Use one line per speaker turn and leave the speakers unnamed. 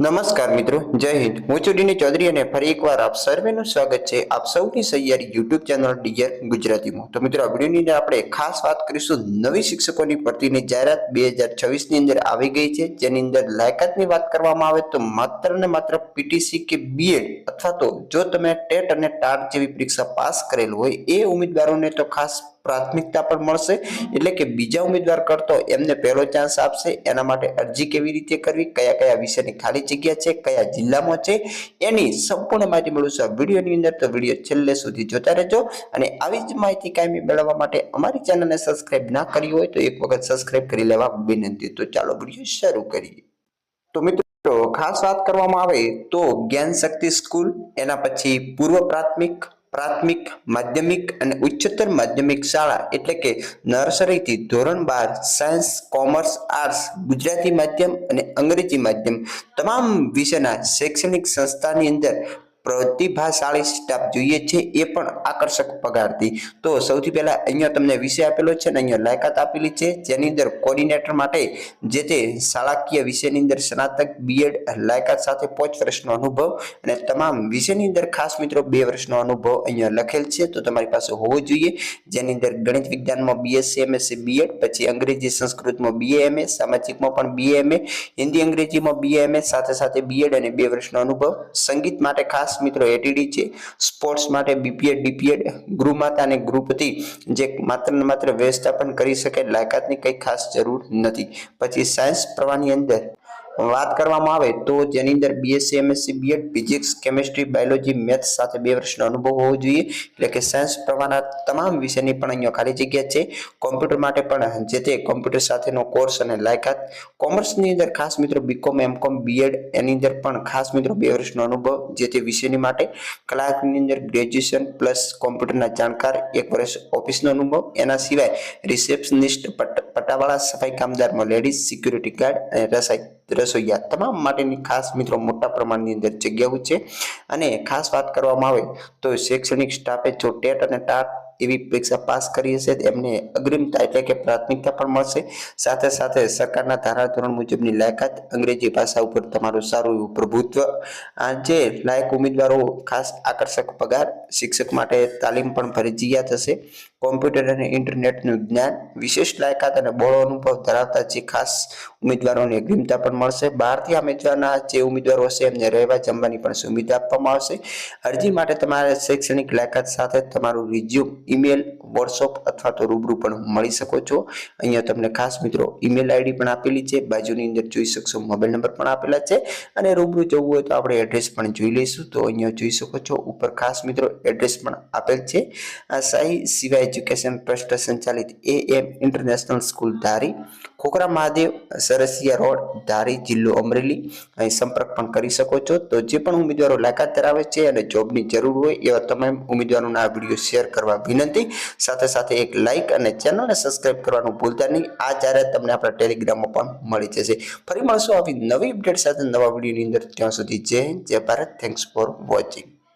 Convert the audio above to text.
નમસ્કાર મિત્રો, જય હિન્દ। હું છું ડીની ચૌધરી અને ફરી એકવાર આપ સર્વેનું સ્વાગત છે આપ સૌની સહિયારી યુટ્યુબ ચેનલ ડીયર ગુજરાતીમાં। તો મિત્રો, આ વિડીયોની અંદર આપણે ખાસ વાત કરીશું નવી શિક્ષકોની ભરતીની જાહેરાત 2026ની અંદર આવી ગઈ છે, જેની અંદર લાયકાતની વાત કરવામાં આવે તો માત્ર ને માત્ર પીટીસી કે બીએડ અથવા તો જો તમે ટેટ અને ટાટ જેવી પરીક્ષા પાસ કરેલ હોય એ ઉમેદવારોને તો ખાસ પ્રાથમિકતા પણ મળશે, એટલે કે બીજા ઉમેદવાર કરતો એમને પહેલો ચાન્સ આપશે। એના માટે અરજી કેવી રીતે કરવી, કયા કયા વિષયની ખાલી જગ્યા છે, કયા જિલ્લામાં છે, એની સંપૂર્ણ માહિતી મેળવશો આ વિડીયોની અંદર। તો વિડીયો છેલ્લે સુધી જોતા રહેજો અને આવી જ માહિતી કાયમી મેળવવા માટે અમારી ચેનલને સબસ્ક્રાઇબ ના કરી હોય તો એક વખત સબસ્ક્રાઇબ કરી લેવા વિનંતી। તો ચાલો વિડીયો શરૂ કરીએ। તો મિત્રો, ખાસ વાત કરવામાં આવે તો જ્ઞાન શક્તિ સ્કૂલ, એના પછી પૂર્વ પ્રાથમિક, પ્રાથમિક, માધ્યમિક અને ઉચ્ચતર માધ્યમિક શાળા એટલે કે નર્સરીથી ધોરણ 12 સાયન્સ, કોમર્સ, આર્ટ્સ, ગુજરાતી માધ્યમ અને અંગ્રેજી માધ્યમ તમામ વિષયના શૈક્ષણિક સંસ્થાની અંદર પ્રતિભાશાળી સ્ટાફ જોઈએ છે, એ પણ આકર્ષક પગારથી। તો સૌથી પહેલા અહીંયા તમને વિષય આપેલો છે અને અહીંયા લાયકાત આપેલી છે, જેની અંદર કોર્ડિનેટર માટે જે તે શાળાકીય વિષયની અંદર સ્નાતક, બીએડ લાયકાત સાથે 5 વર્ષનો અનુભવ અને તમામ વિષયની અંદર ખાસ મિત્રો 2 વર્ષનો અનુભવ અહીંયા લખેલ છે, તો તમારી પાસે હોવો જોઈએ। જેની અંદર ગણિત વિજ્ઞાનમાં બીએસસી, એમએસસી, બીએડ, પછી અંગ્રેજી સંસ્કૃતમાં બીએ, એમએ, સામાજિકમાં પણ બીએ, એમએ, હિન્દી અંગ્રેજીમાં બીએ, એમએ સાથે સાથે બીએડ અને 2 વર્ષનો અનુભવ। સંગીત માટે ખાસ મિત્રો એટીડી છે, સ્પોર્ટ્સ માટે બીપીએડ, ડીપીએડ, ગૃહમાતા અને ગૃહપતિ જે માત્ર ને માત્ર વ્યવસ્થાપન કરી શકે, લાયકાતની કઈ ખાસ જરૂર નથી। પછી સાયન્સ પ્રવાહની અંદર વાત કરવામાં આવે તો જેની અંદર BSc, MSc, BEd, physics, chemistry, biology, maths સાથે 2 વર્ષનો અનુભવ હોવો જોઈએ, એટલે કે સાયન્સ પ્રવાહના તમામ વિષયની પણ અહીંયા ખાલી જગ્યા છે। કોમ્પ્યુટર માટે પણ જે તે કોમ્પ્યુટર સાથેનો કોર્સ અને લાયકાત। કોમર્સની અંદર ખાસ મિત્રો બીકોમ, એમકોમ, બીએડ એની અંદર પણ ખાસ મિત્રો 2 વર્ષનો અનુભવ જે તે વિષયની માટે। ક્લાર્કની અંદર ગ્રેજ્યુએશન પ્લસ કોમ્પ્યુટરના જાણકાર, 1 વર્ષ ઓફિસનો અનુભવ। એના સિવાય રિસેપ્શનિસ્ટ, પટાવાળા, સફાઈ કામદારમાં લેડીઝ, સિક્યુરિટી ગાર્ડ અને રસોઈયા તમામ માટેની ખાસ મિત્રો મોટા પ્રમાણની અંદર જગ્યાઓ છે। અને ખાસ વાત કરવામાં આવે તો શૈક્ષણિક સ્ટાફે જો ટેટ અને ટાટ એવી પરીક્ષા પાસ કરી હશે એમને અગ્રિમતા એટલે કે પ્રાથમિકતા પણ મળશે। સાથે સાથે સરકારના ધારાધોરણ મુજબની લાયકાત, અંગ્રેજી ભાષા ઉપર તમારું સારું એવું પ્રભુત્વ, જે લાયક ઉમેદવારો ખાસ આકર્ષક પગાર, શિક્ષક માટે તાલીમ પણ ફરજિયાત હશે, કોમ્પ્યુટર અને ઇન્ટરનેટનું જ્ઞાન, વિશેષ લાયકાત અને બહોળો અનુભવ ધરાવતા જે ખાસ ઉમેદવારોને અગ્રિમતા પણ મળશે। બહારથી ઉમેદવારના જે ઉમેદવારો હશે એમને રહેવા જમવાની પણ સુવિધા આપવામાં આવશે। અરજી માટે તમારે શૈક્ષણિક લાયકાત સાથે તમારું રિઝ્યુમ, ઈમેલ, વોટ્સઅપ અથવા તો રૂબરૂ પણ મળી શકો છો। અહીંયા તમને ખાસ મિત્રો ઈમેલ આઈડી પણ આપેલી છે, બાજુની અંદર જોઈ શકશો મોબાઈલ નંબર પણ આપેલા છે અને રૂબરૂ જવું હોય તો આપણે એડ્રેસ પણ જોઈ લઈશું, તો અહીંયા જોઈ શકો છો ઉપર ખાસ મિત્રો એડ્રેસ પણ આપેલ છે। આ સાઈ શિવા એજ્યુકેશન ટ્રસ્ટ સંચાલિત AM international school Dhari, Khokhra Mahadev, Sarsiya road, Dhari, જિલ્લો અમરેલી। અહીં સંપર્ક પણ કરી શકો છો। તો જે પણ ઉમેદવારો લાયકાત ધરાવે છે અને જોબની જરૂર હોય એવા તમામ ઉમેદવારોને આ વિડીયો શેર કરવા વિનંતી। સાથે સાથે એક લાઇક અને ચેનલને સબસ્ક્રાઇબ કરવાનું ભૂલતા નહીં। આ જાહેરાત તમને આપણા ટેલિગ્રામમાં પણ મળી જશે। ફરી મળશું આવી નવી અપડેટ સાથે નવા વિડીયોની અંદર, ત્યાં સુધી જય હિન્દ, જય ભારત, થેન્ક્સ ફોર વોચિંગ।